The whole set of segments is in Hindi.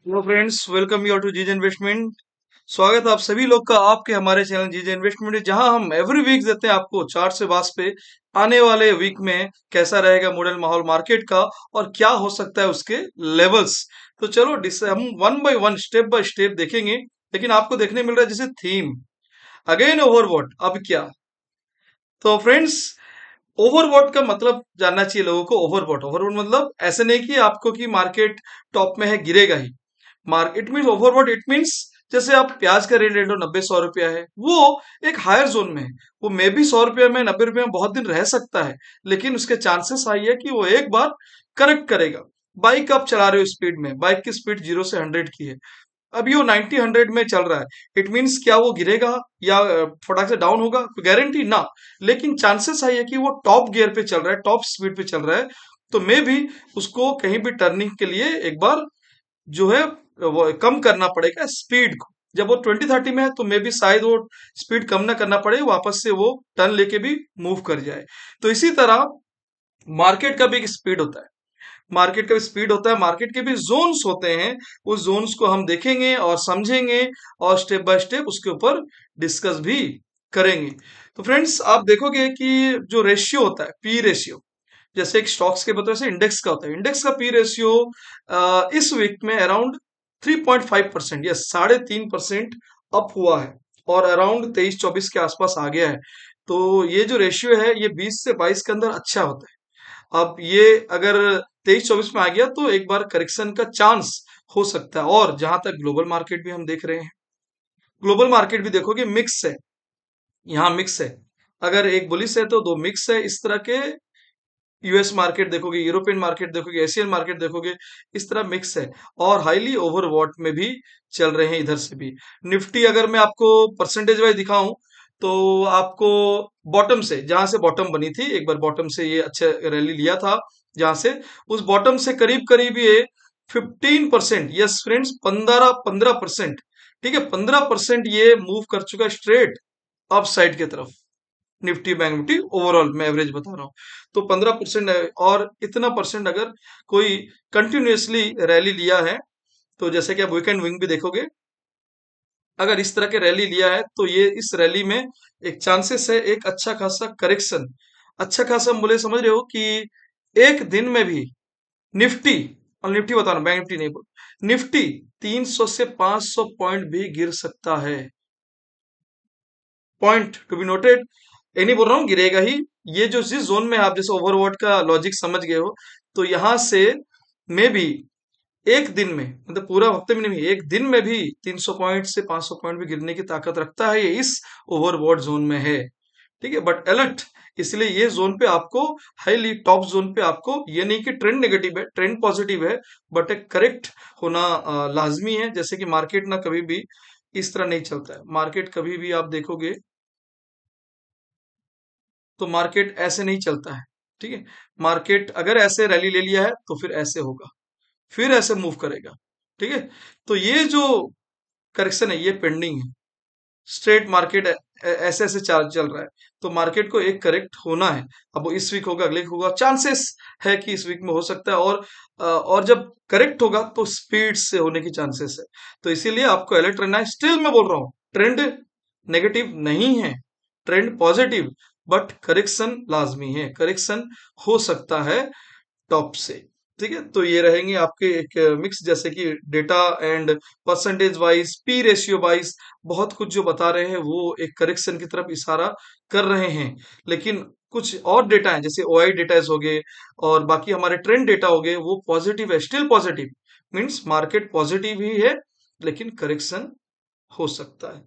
Hello friends, welcome you to GJ investment. स्वागत है आप सभी लोग का आपके हमारे चैनल जीजे इन्वेस्टमेंट, जहां हम एवरी वीक देते हैं आपको चार्ट से बास पे आने वाले वीक में कैसा रहेगा मॉडल माहौल मार्केट का और क्या हो सकता है उसके लेवल्स। तो चलो हम one by one step by step देखेंगे। लेकिन आपको देखने मिल रहा है जैसे थीम अगेन ओवरबॉट, अब क्या। तो फ्रेंड्स, ओवरबॉट का मतलब जानना चाहिए लोगों को। ओवरबॉट ओवरबॉट मतलब ऐसे नहीं कि आपको कि मार्केट टॉप में है गिरेगा ही। Market mean overbought it means जैसे आप प्याज का रेट ले लो, 90-100 रुपया है, वो एक हायर जोन में है। वो मे भी 100 रुपये में, 90 रुपये में बहुत दिन रह सकता है, लेकिन उसके चांसेस हाई है कि वो एक बार करेक्ट करेगा। बाइक आप चला रहे हो स्पीड में, बाइक की स्पीड 0 से 100 की है, अभी वो 90-100 में चल रहा है। इट मीन्स क्या वो गिरेगा या फटाक से डाउन होगा? गारंटी ना, लेकिन चांसेस है ये कि वो टॉप गियर पे चल रहा है, टॉप स्पीड पे चल रहा है। तो मे भी उसको कहीं भी टर्निंग के लिए एक बार जो है वो कम करना पड़ेगा स्पीड को। जब वो 20-30 में है तो मे बी शायद वो स्पीड कम ना करना पड़े, वापस से वो टर्न लेके भी मूव कर जाए। तो इसी तरह मार्केट का भी एक स्पीड होता है, मार्केट का भी स्पीड होता है, मार्केट के भी जोन्स होते हैं। उस जोन्स को हम देखेंगे और समझेंगे और स्टेप बाय स्टेप उसके ऊपर डिस्कस भी करेंगे। तो फ्रेंड्स, आप देखोगे कि जो रेशियो होता है, पी रेशियो, जैसे एक स्टॉक्स के बता से इंडेक्स का होता है, इंडेक्स का पी रेशियो इस वीक में अराउंड 3.5%, या 3.5% अप हुआ है और अराउंड 23-24 के आसपास आ गया है। तो ये जो रेशियो है ये 20 से 22 के अंदर अच्छा होता है। अब ये अगर 23-24 में आ गया तो एक बार करेक्शन का चांस हो सकता है। और जहां तक ग्लोबल मार्केट भी हम देख रहे हैं, ग्लोबल मार्केट भी देखोगे मिक्स है, यहाँ मिक्स है। अगर एक बुलिस है तो दो मिक्स है। इस तरह के यूएस मार्केट देखोगे, यूरोपियन मार्केट देखोगे, एशियन मार्केट देखोगे, इस तरह मिक्स है। और हाईली ओवरबॉट में भी चल रहे हैं इधर से भी। निफ्टी अगर मैं आपको परसेंटेज वाइज दिखाऊं तो आपको बॉटम से, जहां से बॉटम बनी थी, एक बार बॉटम से ये अच्छा रैली लिया था, जहां से उस बॉटम से करीब करीब ये 15%, यस फ्रेंड्स, 15%, ठीक है, 15% ये मूव कर चुका है स्ट्रेट अप साइड की तरफ। निफ्टी बैंक निफ्टी ओवरऑल मैं एवरेज बता रहा हूँ। तो 15% है, और इतना परसेंट अगर कोई कंटिन्यूअसली रैली लिया है, तो जैसे कि आप वीकेंड विंग भी देखोगे, अगर इस तरह के रैली लिया है तो ये इस रैली में एक चांसेस है एक अच्छा खासा करेक्शन। अच्छा खासा हम बोले, समझ रहे हो कि एक दिन में भी निफ्टी, और निफ्टी बता रहा हूँ, बैंक निफ्टी नहीं बोल, निफ्टी 300 से 500 पॉइंट भी गिर सकता है। पॉइंट टू बी नोटेड, ये नहीं बोल रहा हूँ गिरेगा ही। ये जो जिस जोन में आप जैसे ओवरवॉट का लॉजिक समझ गए हो, तो यहां से मे बी एक दिन में, मतलब पूरा हफ्ते में नहीं, एक दिन में भी 300 पॉइंट से 500 पॉइंट भी गिरने की ताकत रखता है, ये इस ओवरबॉट जोन में है। ठीक है, बट अलर्ट, इसलिए ये जोन पे आपको, हाईली टॉप जोन पे आपको, ये नहीं कि ट्रेंड नेगेटिव है, ट्रेंड पॉजिटिव है, बट एक करेक्ट होना लाजमी है। जैसे कि मार्केट ना कभी भी इस तरह नहीं चलता है, मार्केट कभी भी आप देखोगे तो मार्केट ऐसे नहीं चलता है। ठीक है, मार्केट अगर ऐसे रैली ले लिया है तो फिर ऐसे होगा, फिर ऐसे मूव करेगा। ठीक है, तो ये जो करेक्शन है ये पेंडिंग है। स्ट्रेट मार्केट ऐसे ऐसे चल चल रहा है, तो मार्केट को एक करेक्ट होना है। अब वो इस वीक होगा, अगले वीक होगा, चांसेस है कि इस वीक में हो सकता है। और जब करेक्ट होगा तो स्पीड से होने की चांसेस है। तो इसीलिए आपको अलर्ट रहना है। स्टिल मैं बोल रहा हूँ, ट्रेंड नेगेटिव नहीं है, ट्रेंड पॉजिटिव, बट करेक्शन लाजमी है, करेक्शन हो सकता है टॉप से। ठीक है, तो ये रहेंगे आपके एक मिक्स, जैसे कि data and percentage wise, P ratio wise, बहुत कुछ जो बता रहे हैं वो एक करेक्शन की तरफ इशारा कर रहे हैं। लेकिन कुछ और डेटा है, जैसे ओआई डेटा हो गए और बाकी हमारे ट्रेंड डेटा हो गए, वो पॉजिटिव है, still positive, means market positive ही है, लेकिन करेक्शन हो सकता है।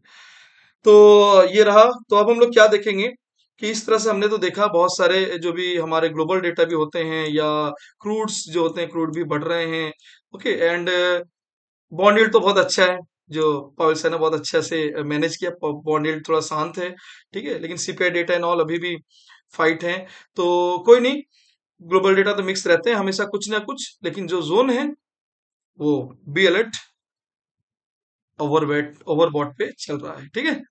तो ये रहा। तो अब हम लोग क्या देखेंगे कि इस तरह से हमने तो देखा बहुत सारे जो भी हमारे ग्लोबल डेटा भी होते हैं, या क्रूड्स जो होते हैं, क्रूड भी बढ़ रहे हैं। ओके, एंड बॉन्ड यील्ड तो बहुत अच्छा है, जो पावेल सर ने बहुत अच्छा से मैनेज किया। बॉन्ड यील्ड थोड़ा शांत है, ठीक है, लेकिन सीपीआई डेटा एंड ऑल अभी भी फाइट है। तो कोई नहीं, ग्लोबल डेटा तो मिक्स रहते हैं हमेशा कुछ ना कुछ, लेकिन जो जोन है वो बी अलर्ट, ओवरवेट ओवरबॉट पे चल रहा है। ठीक है,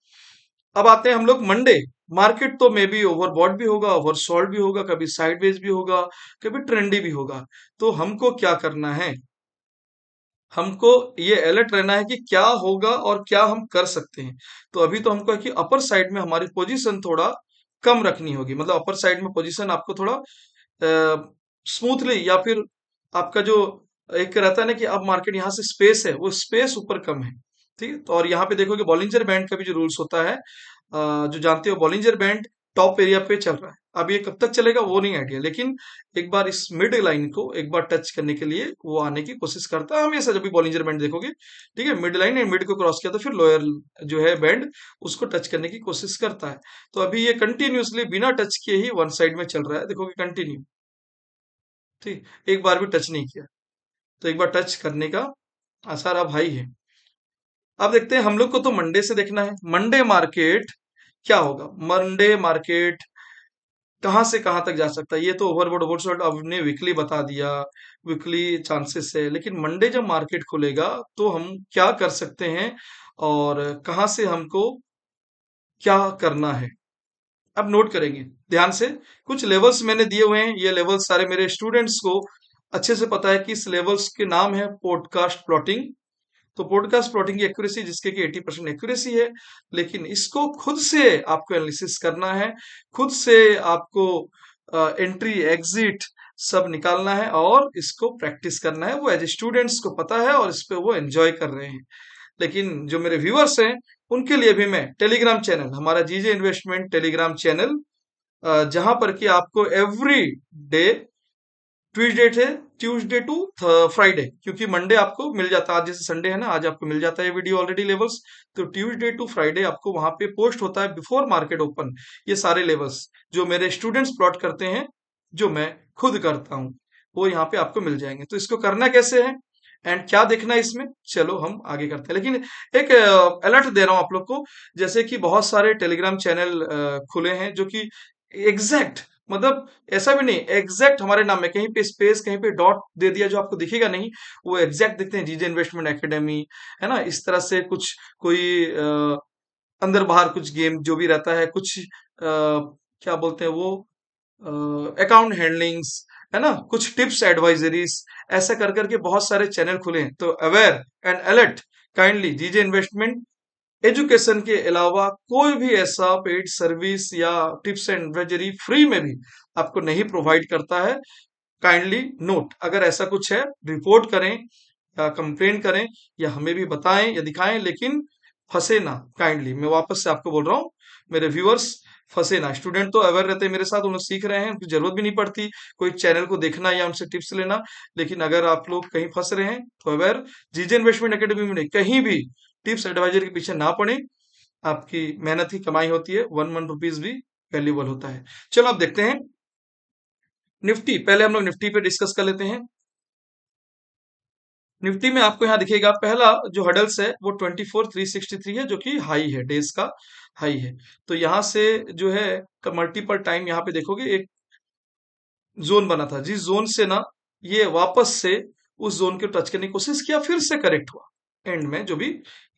अब आते हैं हम लोग मंडे। मार्केट तो मे बी ओवरबॉट भी होगा, ओवरसोल्ड भी होगा, कभी साइडवेज भी होगा, कभी ट्रेंडी भी होगा। तो हमको क्या करना है, हमको ये अलर्ट रहना है कि क्या होगा और क्या हम कर सकते हैं। तो अभी तो हमको है कि अपर साइड में हमारी पोजीशन थोड़ा कम रखनी होगी, मतलब अपर साइड में पोजीशन आपको थोड़ा स्मूथली, या फिर आपका जो एक रहता है ना कि अब मार्केट यहाँ से स्पेस है, वो स्पेस ऊपर कम है। ठीक है, तो और यहाँ पे देखोगे बॉलिंजर बैंड का भी जो रूल्स होता है, जो जानते हो, बॉलिंजर बैंड टॉप एरिया पे चल रहा है। अब ये कब तक चलेगा वो नहीं आइडिया, लेकिन एक बार इस मिड लाइन को एक बार टच करने के लिए वो आने की कोशिश करता है हमेशा। जब भी बॉलिंजर बैंड देखोगे, ठीक है, मिड लाइन एंड मिड को क्रॉस किया तो फिर लोअर जो है बैंड उसको टच करने की कोशिश करता है। तो अभी ये कंटिन्यूअसली बिना टच किए ही वन साइड में चल रहा है, देखोगे कंटिन्यू। ठीक, एक बार भी टच नहीं किया, तो एक बार टच करने का आसार अब हाई है। अब देखते हैं, हम लोग को तो मंडे से देखना है, मंडे मार्केट क्या होगा, मंडे मार्केट कहाँ से कहाँ तक जा सकता है। ये तो ओवरबोट ओवरशॉट आपने वीकली बता दिया, वीकली चांसेस है, लेकिन मंडे जब मार्केट खुलेगा तो हम क्या कर सकते हैं और कहाँ से हमको क्या करना है, अब नोट करेंगे ध्यान से। कुछ लेवल्स मैंने दिए हुए हैं, ये लेवल्स सारे मेरे स्टूडेंट्स को अच्छे से पता है कि इस लेवल्स के नाम है पॉडकास्ट प्लॉटिंग। तो पॉडकास्ट प्लॉटिंग की एक्यूरेसी जिसके कि 80% एक्यूरेसी है, लेकिन इसको खुद से आपको एनालिसिस करना है, खुद से आपको एंट्री एग्जिट सब निकालना है और इसको प्रैक्टिस करना है। वो एज स्टूडेंट्स को पता है और इस पे वो एंजॉय कर रहे हैं, लेकिन जो मेरे व्यूअर्स हैं उनके लिए भी मैं टेलीग्राम चैनल, हमारा जीजे इन्वेस्टमेंट टेलीग्राम चैनल, जहां पर कि आपको एवरी डे ट्यूसडे थे, ट्यूसडे टू फ्राइडे, क्योंकि मंडे आपको मिल जाता है, आज जैसे संडे है ना, आज आपको मिल जाता है वीडियो ऑलरेडी लेवल्स। तो ट्यूसडे टू फ्राइडे आपको वहां पे पोस्ट होता है बिफोर मार्केट ओपन, ये सारे लेवल्स जो मेरे स्टूडेंट्स प्लॉट करते हैं, जो मैं खुद करता हूँ, वो यहाँ पे आपको मिल जाएंगे। तो इसको करना कैसे है एंड क्या देखना है इसमें, चलो हम आगे करते हैं। लेकिन एक अलर्ट दे रहा हूँ आप लोग को, जैसे कि बहुत सारे टेलीग्राम चैनल खुले हैं जो कि एग्जैक्ट, मतलब ऐसा भी नहीं एग्जैक्ट हमारे नाम में कहीं पे स्पेस कहीं पे डॉट दे दिया जो आपको दिखेगा नहीं, वो एग्जैक्ट दिखते हैं जीजे इन्वेस्टमेंट एकेडमी, है ना, इस तरह से कुछ कोई अंदर बाहर कुछ गेम जो भी रहता है, कुछ क्या बोलते हैं वो, अकाउंट हैंडलिंग्स, है ना, कुछ टिप्स एडवाइजरीज, ऐसा कर करके बहुत सारे चैनल खुले हैं। तो aware and alert, kindly GJ investment education के अलावा कोई भी ऐसा पेड सर्विस या टिप्स एंड एडवाइजरी फ्री में भी आपको नहीं प्रोवाइड करता है। काइंडली नोट, अगर ऐसा कुछ है रिपोर्ट करें या कंप्लेन करें या हमें भी बताएं या दिखाएं, लेकिन फंसे ना। काइंडली मैं वापस से आपको बोल रहा हूँ, मेरे व्यूअर्स, फंसे ना। स्टूडेंट तो अवेयर रहते हैं मेरे साथ, उन्हें सीख रहे हैं, उनकी जरूरत भी नहीं पड़ती कोई चैनल को देखना या उनसे टिप्स लेना। लेकिन अगर आप लोग कहीं फंस रहे हैं तो अवेयर, जीजे इन्वेस्टमेंट एकेडमी में नहीं, कहीं भी टिप्स एडवाइजर के पीछे ना पड़े। आपकी मेहनत ही कमाई होती है, 1 रुपीज भी वैल्यूबल होता है। चलो अब देखते हैं निफ्टी, पहले हम लोग निफ्टी पे डिस्कस कर लेते हैं। निफ्टी में आपको यहाँ दिखेगा पहला जो हडल्स है वो 24,363 है, जो कि हाई है, डेज का हाई है। तो यहाँ से जो है मल्टीपल टाइम यहाँ पे देखोगे एक जोन बना था, जिस जोन से ना ये वापस से उस जोन को टच करने की कोशिश किया, फिर से करेक्ट हुआ एंड में जो भी,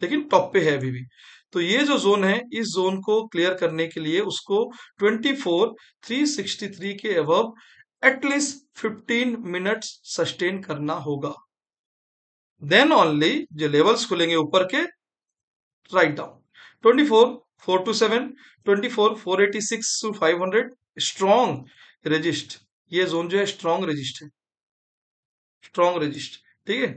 लेकिन टॉप पे है अभी भी। तो ये जो जोन है, इस जोन को क्लियर करने के लिए उसको 24,363 के अबव एटलीस्ट 15 मिनट्स सस्टेन करना होगा, देन ओनली जो लेवल्स खुलेंगे ऊपर के, right down 24,427, 24,486 to 500 strong resist. ये जोन जो है स्ट्रॉन्ग रेजिस्ट है, स्ट्रॉन्ग रेजिस्ट। ठीक है,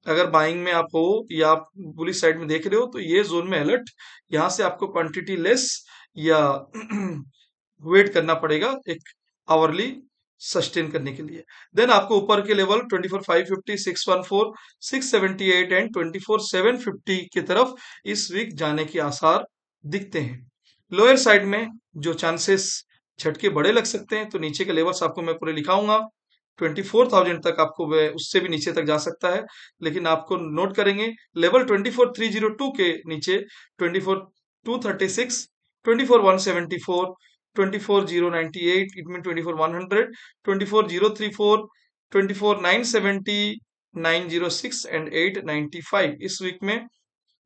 अगर बाइंग में आप हो या आप बुलिश साइड में देख रहे हो तो ये जोन में अलर्ट, यहां से आपको क्वांटिटी लेस या वेट करना पड़ेगा एक आवरली सस्टेन करने के लिए। देन आपको ऊपर के लेवल 24,550, 614, 678 एंड 24,750 की तरफ इस वीक जाने के आसार दिखते हैं। लोअर साइड में जो चांसेस झटके बड़े लग सकते हैं, तो नीचे के लेवल्स आपको मैं पूरे लिखाऊंगा, 24,000 तक आपको वह उससे भी नीचे तक जा सकता है। लेकिन आपको नोट करेंगे लेवल 24,302 के नीचे 24,236, 24,174, 24,098, इट मीन 24,100, 24,034, 24,970, 906 एंड 895। इस वीक में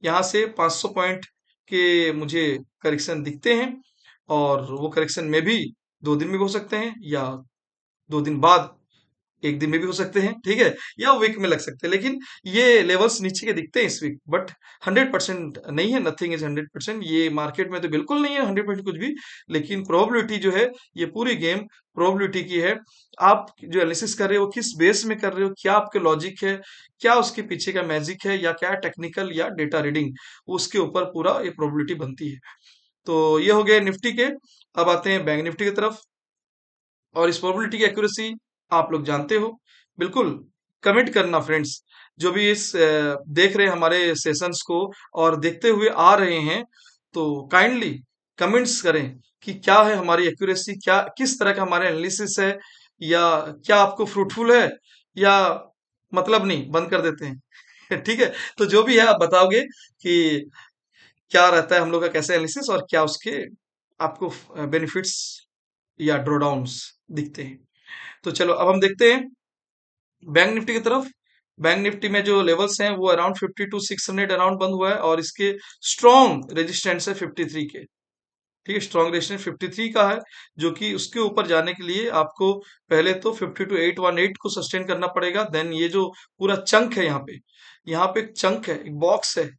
यहाँ से 500 पॉइंट के मुझे करेक्शन दिखते हैं, और वो करेक्शन में भी 2 दिन में हो सकते हैं या 2 दिन बाद एक दिन में भी हो सकते हैं, ठीक है, या वीक में लग सकते हैं, लेकिन ये लेवल्स नीचे के दिखते हैं इस वीक, बट 100% नहीं है, नथिंग इज 100%। ये मार्केट में तो बिल्कुल नहीं है 100% कुछ भी, लेकिन प्रोबेबिलिटी जो है, ये पूरी गेम प्रोबेबिलिटी की है। आप जो एनालिसिस कर रहे हो किस बेस में कर रहे हो, क्या आपके लॉजिक है, क्या उसके पीछे का मैजिक है, या क्या टेक्निकल या डेटा रीडिंग, उसके ऊपर पूरा ये प्रोबेबिलिटी बनती है। तो ये हो गए निफ्टी के। अब आते हैं बैंक निफ्टी की तरफ, और इस प्रोबेबिलिटी की एक्यूरेसी आप लोग जानते हो। बिल्कुल कमेंट करना फ्रेंड्स, जो भी इस देख रहे हैं हमारे सेशंस को और देखते हुए आ रहे हैं, तो काइंडली कमेंट्स करें कि क्या है हमारी एक्यूरेसी, क्या किस तरह का हमारा एनालिसिस है, या क्या आपको फ्रूटफुल है, या मतलब नहीं बंद कर देते हैं। ठीक है, तो जो भी है आप बताओगे कि क्या रहता है हम लोग का, कैसे एनालिसिस, और क्या उसके आपको बेनिफिट्स या ड्रॉडाउन्स दिखते हैं। तो चलो अब हम देखते हैं बैंक निफ्टी की तरफ। बैंक निफ्टी में जो लेवल्स हैं वो अराउंड 52,600 अराउंड बंद हुआ है, और इसके स्ट्रॉन्ग रेजिस्टेंस है 53 के। ठीक है, स्ट्रॉन्ग रेजिस्टेंस 53 का है, जो कि उसके ऊपर जाने के लिए आपको पहले तो 52,818 को सस्टेन करना पड़ेगा। देन ये जो पूरा चंक है यहाँ पे एक चंक है, एक बॉक्स है,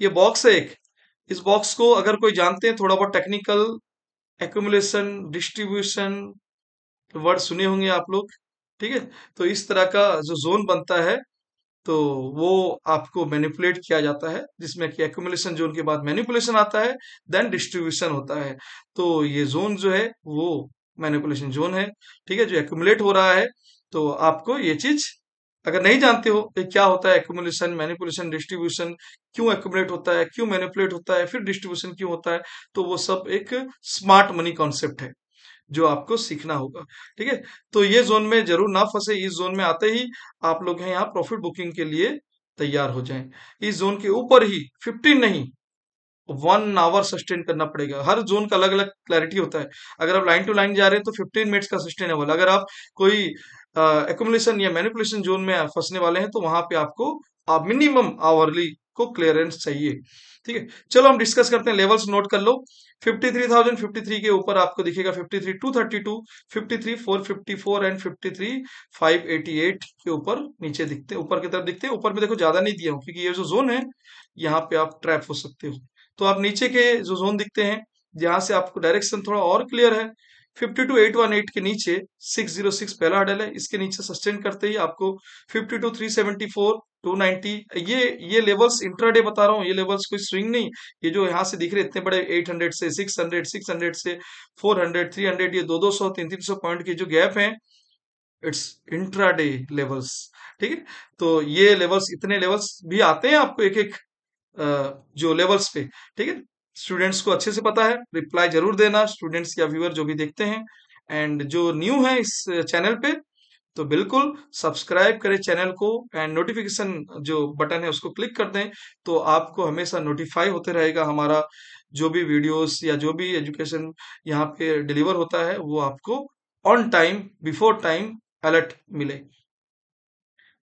ये बॉक्स है एक। इस बॉक्स को अगर कोई जानते हैं थोड़ा बहुत टेक्निकल, एक्यूमुलेशन, डिस्ट्रीब्यूशन, वर्ड सुने होंगे आप लोग, ठीक है। तो इस तरह का जो जोन बनता है, तो वो आपको मैनिपुलेट किया जाता है, जिसमें कि एक्यूमुलेशन जोन के बाद मैनिपुलेशन आता है, देन डिस्ट्रीब्यूशन होता है। तो ये जोन जो है वो मैनिपुलेशन जोन है, ठीक है, जो एक्यूमुलेट हो रहा है। तो आपको ये चीज अगर नहीं जानते हो कि क्या होता है एक्यूमुलेशन, मैनिपुलेशन, डिस्ट्रीब्यूशन, क्यों एक्यूमुलेट होता है, क्यों मैनिपुलेट होता है, फिर डिस्ट्रीब्यूशन क्यों होता है, तो वो सब एक स्मार्ट मनी कॉन्सेप्ट है जो आपको सीखना होगा। ठीक है, तो ये जोन में जरूर ना फंसे। इस जोन में आते ही आप लोग हैं यहाँ प्रॉफिट बुकिंग के लिए तैयार हो जाएं। इस जोन के ऊपर ही 15 नहीं, 1 आवर सस्टेन करना पड़ेगा। हर जोन का अलग अलग क्लैरिटी होता है। अगर आप लाइन टू लाइन जा रहे हैं तो 15 मिनट्स का सस्टेनेबल। अगर आप कोई एकोमुलेशन या मैनिपुलेशन जोन में फंसने वाले हैं, तो वहां पे आपको मिनिमम आवरली को क्लियरेंस चाहिए। ठीक है, चलो हम डिस्कस करते हैं। लेवल्स नोट कर लो। 53,053 के ऊपर आपको दिखेगा 53,232, 53,454 एंड 53,588 के ऊपर नीचे दिखते हैं, ऊपर की तरफ दिखते हैं। ऊपर में देखो ज्यादा नहीं दिया हूं, क्योंकि ये जो जोन है यहाँ पे आप ट्रैप हो सकते हो। तो आप नीचे के जो जोन दिखते हैं, जहां से आपको डायरेक्शन थोड़ा और क्लियर है, 52,818 के नीचे 606 पहला हडल है, इसके नीचे सस्टेन करते ही आपको 52,374, 290, ये लेवल्स इंट्राडे बता रहा हूँ, ये लेवल्स कोई स्विंग नहीं। ये जो यहाँ से दिख रहे इतने बड़े 800 से 600, 600 से 400, 300, ये 200, 300 पॉइंट के जो गैप हैं, इट्स इंट्राडे लेवल्स। ठीक है, तो ये लेवल्स, इतने लेवल्स भी आते हैं आपको एक एक जो लेवल्स पे। ठीक है, स्टूडेंट्स को अच्छे से पता है, रिप्लाई जरूर देना स्टूडेंट्स या व्यूअर जो भी देखते हैं। एंड जो न्यू है इस चैनल पे, तो बिल्कुल सब्सक्राइब करें चैनल को, एंड नोटिफिकेशन जो बटन है उसको क्लिक कर दें, तो आपको हमेशा नोटिफाई होते रहेगा हमारा जो भी वीडियोस या जो भी एजुकेशन यहाँ पे डिलीवर होता है, वो आपको on time, before time alert मिले।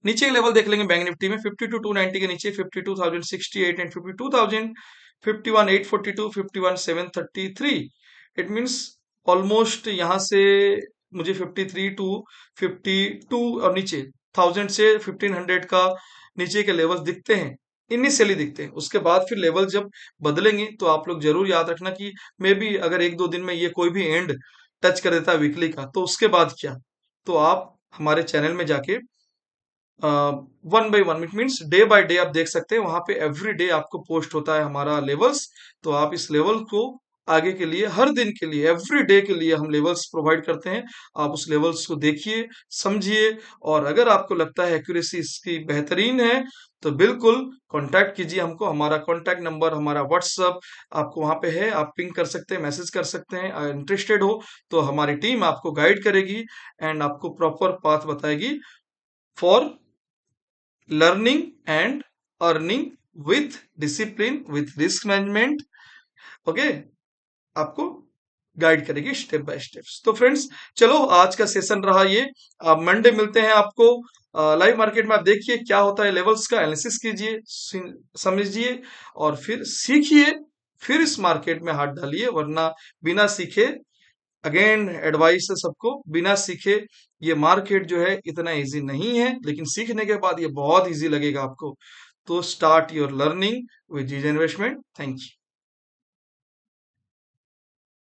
नीचे के लेवल देख लेंगे बैंक निफ्टी में। 52,290 के नीचे 52,068 एंड 52,000, 51,842, 51,733। इट मींस ऑलमोस्ट यहाँ से मुझे 53 टू 52 और नीचे 1000 से 1500 का नीचे के लेवल्स दिखते हैं, इनिशियली दिखते हैं। उसके बाद फिर लेवल जब बदलेंगे, तो आप लोग जरूर याद रखना कि मे बी अगर एक दो दिन में ये कोई भी एंड टच कर देता है वीकली का, तो उसके बाद क्या। तो आप हमारे चैनल में जाके 1 by 1, it means day by day आप देख सकते हैं, वहां पे एवरी डे आपको पोस्ट होता है हमारा लेवल्स। तो आप इस लेवल को आगे के लिए, हर दिन के लिए, एवरी डे के लिए हम लेवल्स प्रोवाइड करते हैं। आप उस लेवल्स को देखिए, समझिए, और अगर आपको लगता है एक्यूरेसी इसकी बेहतरीन है, तो बिल्कुल कांटेक्ट कीजिए हमको। हमारा कांटेक्ट नंबर, हमारा व्हाट्सअप आपको वहां पे है, आप पिंग कर सकते हैं, मैसेज कर सकते हैं। अगर इंटरेस्टेड हो तो हमारी टीम आपको गाइड करेगी एंड आपको प्रॉपर पाथ बताएगी for learning and earning with discipline, with risk management. Okay, आपको गाइड करेगी स्टेप बाय स्टेप्स। तो फ्रेंड्स, चलो आज का सेशन रहा ये। मंडे मिलते हैं आपको लाइव मार्केट में। आप देखिए क्या होता है, लेवल्स का एनालिसिस कीजिए, समझिए, और फिर सीखिए, फिर इस मार्केट में हाथ डालिए, वरना बिना सीखे अगेन एडवाइस है सबको, बिना सीखे ये मार्केट जो है इतना इजी नहीं है, लेकिन सीखने के बाद ये बहुत इजी लगेगा आपको। तो start your learning with GJ investment. Thank you.